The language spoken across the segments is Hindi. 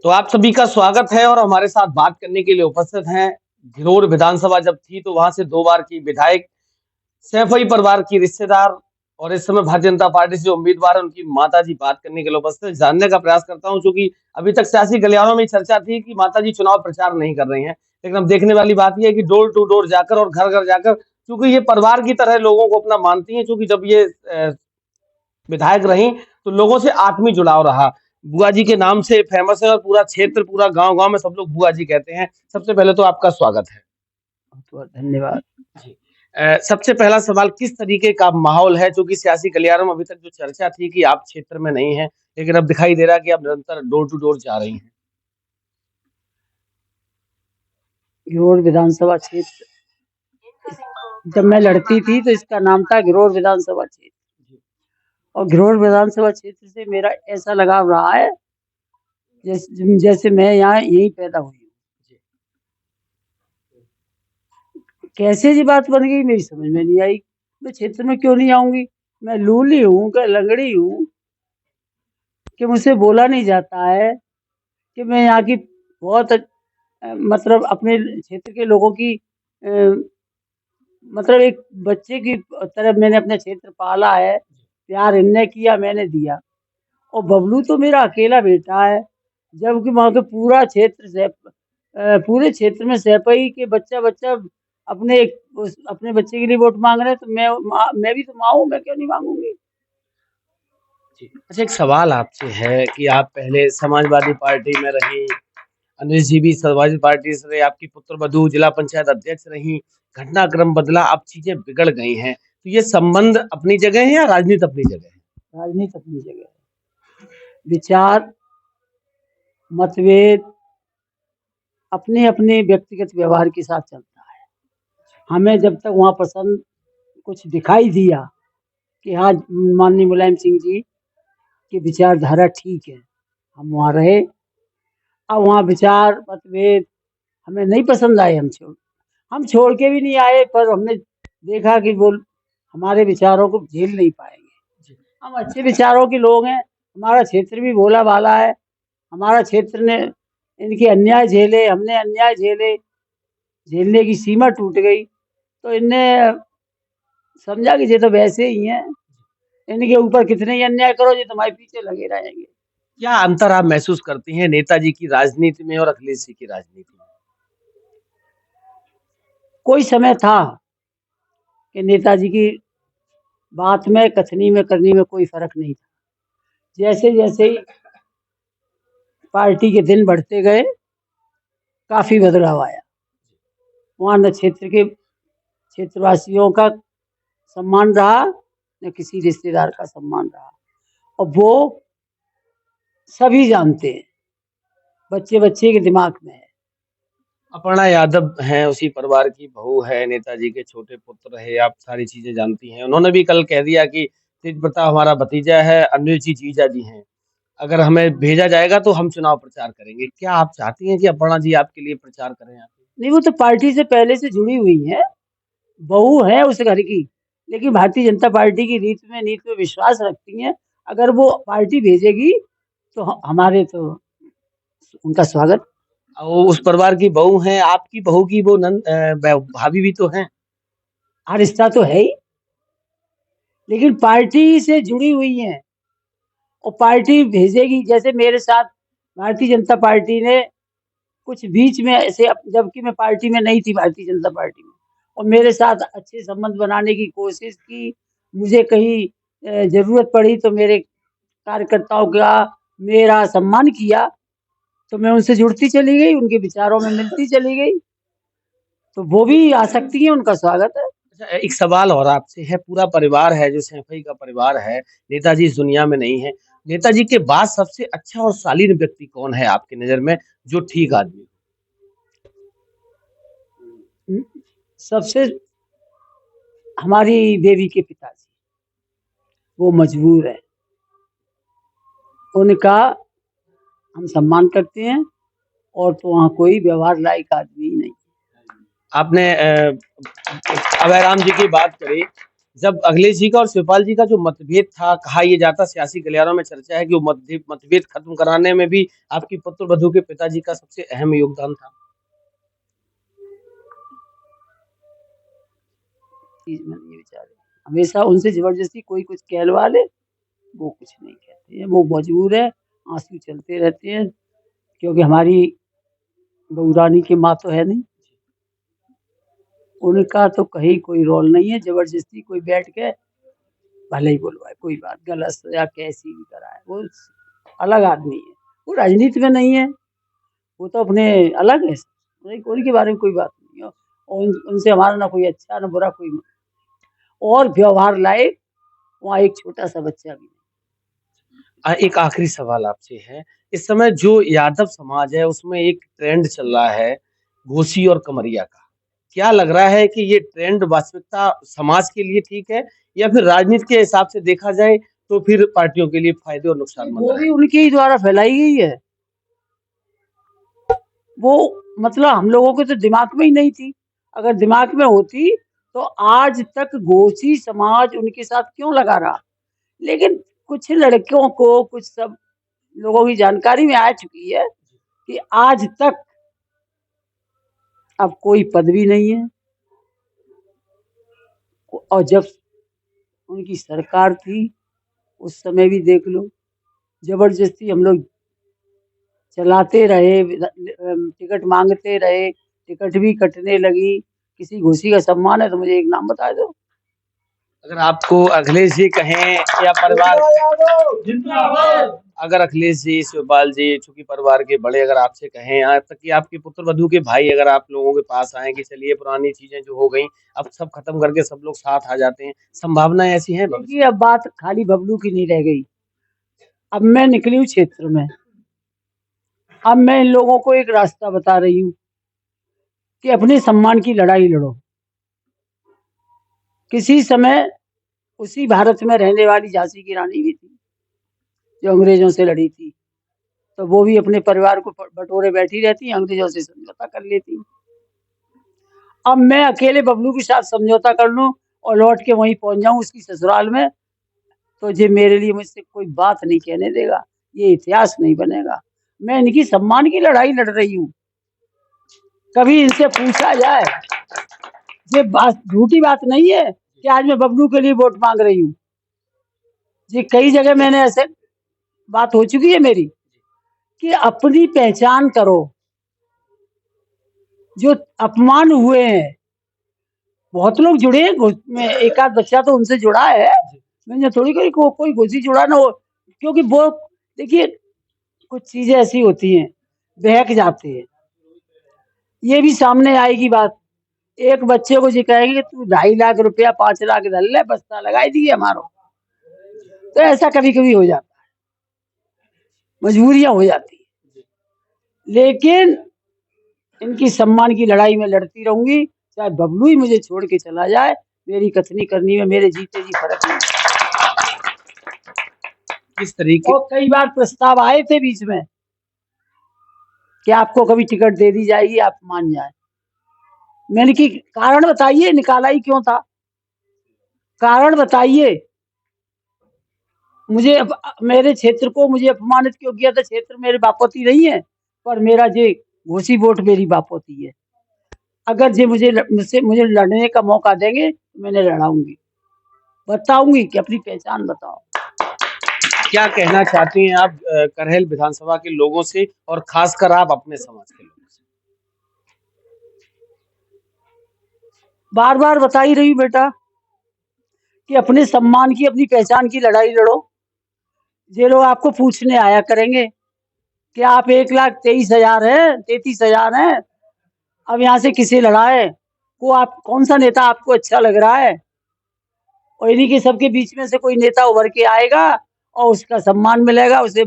तो आप सभी का स्वागत है और हमारे साथ बात करने के लिए उपस्थित हैं। घिरोर विधानसभा जब थी तो वहां से 2 बार की विधायक, सैफई परिवार की रिश्तेदार और इस समय भारतीय जनता पार्टी से जो उम्मीदवार है उनकी माताजी बात करने के लिए उपस्थित हैं। जानने का प्रयास करता हूं, क्योंकि अभी तक सियासी गलियारों में चर्चा थी कि माताजी चुनाव प्रचार नहीं कर रही हैं। लेकिन अब देखने वाली बात यह है कि डोर टू डोर जाकर और घर-घर जाकर, क्योंकि ये परिवार की तरह लोगों को अपना मानती हैं, क्योंकि जब ये विधायक रहीं तो लोगों से आत्मीय जुड़ाव रहा। बुआ जी के नाम से फेमस है और पूरा क्षेत्र, पूरा गांव-गांव में सब लोग बुआ जी कहते हैं। सबसे पहले तो आपका स्वागत है। बहुत धन्यवाद। जी। सबसे पहला सवाल, किस तरीके का माहौल है? क्योंकि सियासी गलियारों में अभी तक जो चर्चा थी कि आप क्षेत्र में नहीं हैं, लेकिन अब दिखाई दे रहा है कि आप निरंतर डोर टू डोर जा रही हैं। घिरोर विधानसभा क्षेत्र जब मैं लड़ती थी तो इसका नाम था घिरोर विधानसभा क्षेत्र, और घिरोर विधानसभा क्षेत्र से मेरा ऐसा लगाव रहा है जैसे मैं यहाँ यहीं पैदा हुई हूँ। कैसे ये बात बन गई मेरी समझ में नहीं आई। मैं क्षेत्र में क्यों नहीं आऊंगी? मैं लूली हूँ क्या लंगड़ी हूँ कि मुझसे बोला नहीं जाता है कि मैं यहाँ की बहुत मतलब अपने क्षेत्र के लोगों की अ, मतलब एक बच्चे की तरह मैंने अपना क्षेत्र पाला है। प्यार इनने किया, मैंने दिया। और बबलू तो मेरा अकेला बेटा है, जबकि वहाँ के पूरा क्षेत्र से पूरे क्षेत्र में सैफई के बच्चा अपने बच्चे के लिए वोट मांग रहे हैं, तो मैं भी तो माँ हूँ, मैं क्यों नहीं मांगूंगी? अच्छा, एक सवाल आपसे है कि आप पहले समाजवादी पार्टी में रहीं, अनिल जी भी समाजवादी पार्टी से रहे, आपकी पुत्रवधू जिला पंचायत अध्यक्ष रहीं, घटनाक्रम बदला, अब चीजें बिगड़ गई हैं। तो ये संबंध अपनी जगह है या राजनीति अपनी जगह है? राजनीति अपनी जगह है। विचार मतभेद अपने अपने व्यक्तिगत व्यवहार के साथ चलता है। हमें जब तक वहाँ पसंद कुछ दिखाई दिया कि हाँ, माननीय मुलायम सिंह जी की विचारधारा ठीक है, हम वहाँ रहे। अब वहाँ विचार मतभेद हमें नहीं पसंद आए, हम छोड़ के भी नहीं आए, पर हमने देखा कि वो हमारे विचारों को झेल नहीं पाएंगे। हम अच्छे विचारों के लोग हैं, हमारा क्षेत्र भी भोला भाला है। हमारा क्षेत्र ने इनके अन्याय झेले, हमने अन्याय झेले, झेलने की सीमा टूट गई, तो इनने समझा कि ये तो वैसे ही हैं, इनके ऊपर कितने ही अन्याय करो, ये तुम्हारे पीछे लगे रहेंगे। क्या अंतर आप महसूस करती हैं नेताजी की राजनीति में और अखिलेश जी की राजनीति में? कोई समय था कि नेताजी की बात में, कथनी में, करनी में कोई फर्क नहीं था। जैसे जैसे पार्टी के दिन बढ़ते गए, काफी बदलाव आया। वहाँ न क्षेत्रवासियों का सम्मान रहा, न किसी रिश्तेदार का सम्मान रहा, और वो सभी जानते हैं, बच्चे बच्चे के दिमाग में है। अपर्णा यादव हैं, उसी परिवार की बहू है, नेताजी के छोटे पुत्र है, आप सारी चीजें जानती हैं। उन्होंने भी कल कह दिया कि तेज प्रताप हमारा भतीजा है, अनिल जी जीजा जी हैं, अगर हमें भेजा जाएगा तो हम चुनाव प्रचार करेंगे। क्या आप चाहती हैं कि अपर्णा जी आपके लिए प्रचार करें यहाँ पे? नहीं, वो तो पार्टी से पहले से जुड़ी हुई है, बहू है उस घर की, लेकिन भारतीय जनता पार्टी की नीति में विश्वास रखती हैं। अगर वो पार्टी भेजेगी तो हमारे तो उनका स्वागत। वो उस परिवार की बहू हैं, आपकी बहू की वो भाभी भी तो हैं। हाँ, रिश्ता तो है ही, लेकिन पार्टी से जुड़ी हुई हैं और पार्टी भेजेगी। जैसे मेरे साथ भारतीय जनता पार्टी ने कुछ बीच में ऐसे, जबकि मैं पार्टी में नहीं थी, भारतीय जनता पार्टी में, और मेरे साथ अच्छे संबंध बनाने की कोशिश की। मुझे कहीं जरूरत पड़ी तो मेरे कार्यकर्ताओं का मेरा सम्मान किया, तो मैं उनसे जुड़ती चली गई, उनके विचारों में मिलती चली गई, तो वो भी आ सकती है, उनका स्वागत है। अच्छा, एक सवाल और आपसे है, पूरा परिवार है जो सैफई का परिवार है, नेताजी इस दुनिया में नहीं है, नेताजी के बाद सबसे अच्छा और शालीन व्यक्ति कौन है आपकी नजर में, जो ठीक आदमी? सबसे हमारी बेबी के पिताजी, वो मजबूर है, उनका हम सम्मान करते हैं, और तो वहाँ कोई व्यवहार लायक आदमी नहीं। आपने अभयराम जी की बात करी, जब अखिलेश जी का और शिवपाल जी का जो मतभेद था, कहा यह जाता सियासी गलियारों में चर्चा है कि वो मतभेद खत्म कराने में भी आपकी पुत्र वधू के पिताजी का सबसे अहम योगदान था। चीज में नहीं विचार हमेशा उनसे जबरदस्ती कोई कुछ कहलवा ले, वो कुछ नहीं कहते हैं, वो मजबूर है, आंसू चलते रहते हैं, क्योंकि हमारी बहू रानी की माँ तो है नहीं, उनका तो कहीं कोई रोल नहीं है। जबरदस्ती कोई बैठ के भले ही बोलवाए, कोई बात गलत या कैसी भी कराए, वो अलग आदमी है, वो राजनीति में नहीं है, वो तो अपने अलग है, उनके बारे में कोई बात नहीं है। और उनसे हमारा ना कोई अच्छा ना बुरा कोई, और व्यवहार लायक वहाँ एक छोटा सा बच्चा भी नहीं। एक आखिरी सवाल आपसे है, इस समय जो यादव समाज है उसमें एक ट्रेंड चल रहा है घोसी और कमरिया का। क्या लग रहा है कि ये ट्रेंड वास्तविकता समाज के लिए ठीक है, या फिर राजनीति के हिसाब से देखा जाए तो फिर पार्टियों के लिए फायदे और नुकसानमंद वो भी रहेगा? उनके ही द्वारा फैलाई गई है, वो मतलब हम लोगों के तो दिमाग में ही नहीं थी। अगर दिमाग में होती तो आज तक घोसी समाज उनके साथ क्यों लगा रहा। लेकिन कुछ लड़कियों को, कुछ सब लोगों की जानकारी में आ चुकी है कि आज तक अब कोई पदवी नहीं है। और जब उनकी सरकार थी उस समय भी देख लो, जबरदस्ती हम लोग चलाते रहे, टिकट मांगते रहे, टिकट भी कटने लगी। किसी घोसी का सम्मान है तो मुझे एक नाम बता दो। अगर आपको अखिलेश जी कहें या परिवार, अगर अखिलेश जी, शिवपाल जी, चूंकि परिवार के बड़े, अगर आपसे कहें, यहाँ तक कि आपके पुत्र वधू के भाई अगर आप लोगों के पास आए कि चलिए पुरानी चीजें जो हो गई अब सब खत्म करके सब लोग साथ आ जाते हैं, संभावनाएं ऐसी हैं भविष्य देखिए, अब बात खाली बबलू की नहीं रह गई। अब मैं निकली हूँ क्षेत्र में, अब मैं इन लोगों को एक रास्ता बता रही हूँ कि अपने सम्मान की लड़ाई लड़ो। किसी समय उसी भारत में रहने वाली झांसी की रानी भी थी जो अंग्रेजों से लड़ी थी, तो वो भी अपने परिवार को बटोरे बैठी रहती, अंग्रेजों से समझौता कर लेती। अब मैं अकेले बबलू के साथ समझौता कर लूं और लौट के वहीं पहुंच जाऊं उसकी ससुराल में, तो ये मेरे लिए मुझसे कोई बात नहीं कहने देगा, ये इतिहास नहीं बनेगा। मैं इनकी सम्मान की लड़ाई लड़ रही हूँ। कभी इनसे पूछा जाए, ये बात झूठी बात नहीं है कि आज मैं बबलू के लिए वोट मांग रही हूँ। ये कई जगह मैंने ऐसे बात हो चुकी है मेरी कि अपनी पहचान करो। जो अपमान हुए हैं, बहुत लोग जुड़े हैं, में एक आध बच्चा तो उनसे जुड़ा है, मैंने थोड़ी कोई घुसी जुड़ा ना हो, क्योंकि वो देखिए कुछ चीजें ऐसी होती हैं, बहक जाते हैं, ये भी सामने आएगी बात। एक बच्चे को जी कहेंगे तू 2.5 लाख रुपया 5 लाख धर ले, बस्ता लगाई दिए हमारो, तो ऐसा कभी कभी हो जाता है, मजबूरियां हो जाती है। लेकिन इनकी सम्मान की लड़ाई में लड़ती रहूंगी, चाहे बबलू ही मुझे छोड़ के चला जाए, मेरी कथनी करनी में मेरे जीते जी फर्क नहीं। किस तरीके। और कई बार प्रस्ताव आए थे बीच में कि आपको कभी टिकट दे दी जाएगी, आप मान जाए। मैंने कि कारण बताइए, निकाला ही क्यों था, कारण बताइए। मुझे मेरे क्षेत्र को मुझे अपमानित क्यों किया था। क्षेत्र मेरे बापोती नहीं है, पर मेरा जे घोसी वोट मेरी बापोती है। अगर जे मुझे लड़ने का मौका देंगे तो मैंने लड़ाऊंगी, बताऊंगी कि अपनी पहचान बताओ। क्या कहना चाहती हैं आप करहल विधानसभा के लोगों से, और खासकर आप अपने समाज के लोगों से? बार बार बता ही रही हूँ बेटा कि अपने सम्मान की, अपनी पहचान की लड़ाई लड़ो। ये लोग आपको पूछने आया करेंगे कि आप 1,23,000 है, 33,000 है, अब यहाँ से किसे लड़ाए, को आप कौन सा नेता आपको अच्छा लग रहा है। और इन्हीं के सबके बीच में से कोई नेता उभर के आएगा और उसका सम्मान मिलेगा उसे।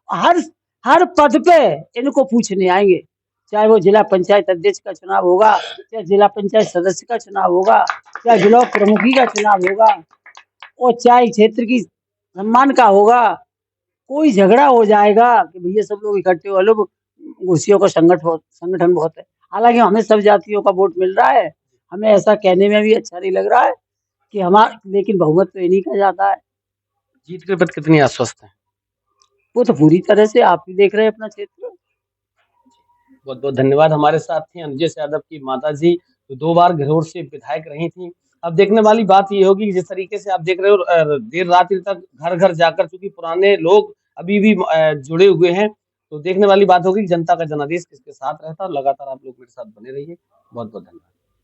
हर हर पद पे इनको पूछने आएंगे, चाहे वो जिला पंचायत अध्यक्ष का चुनाव होगा, चाहे जिला पंचायत सदस्य का चुनाव होगा, चाहे ब्लॉक प्रमुखी का चुनाव होगा, और चाहे क्षेत्र की सम्मान का होगा। कोई झगड़ा हो जाएगा कि भैया सब लोग इकट्ठे हो लो, घुसियों का संगठन बहुत है। हालांकि हमें सब जातियों का वोट मिल रहा है, हमें ऐसा कहने में भी अच्छा नहीं लग रहा है, कि हमारा, लेकिन बहुमत तो इन्हीं का ज्यादा है। जीत के प्रति कितनी आश्वस्त हैं? वो तो पूरी तरह से, आप ही देख रहे हैं अपना क्षेत्र। बहुत बहुत धन्यवाद। हमारे साथ थी अनुजेश यादव की माता जी, जो 2 बार घिरोर से विधायक रही थी। अब देखने वाली बात ये होगी कि जिस तरीके से आप देख रहे हो देर रात्रि तक घर घर जाकर, चूंकि पुराने लोग अभी भी जुड़े हुए हैं, तो देखने वाली बात होगी कि जनता का जनादेश किसके साथ रहता है। और लगातार आप लोग मेरे साथ बने रहिए। बहुत बहुत धन्यवाद।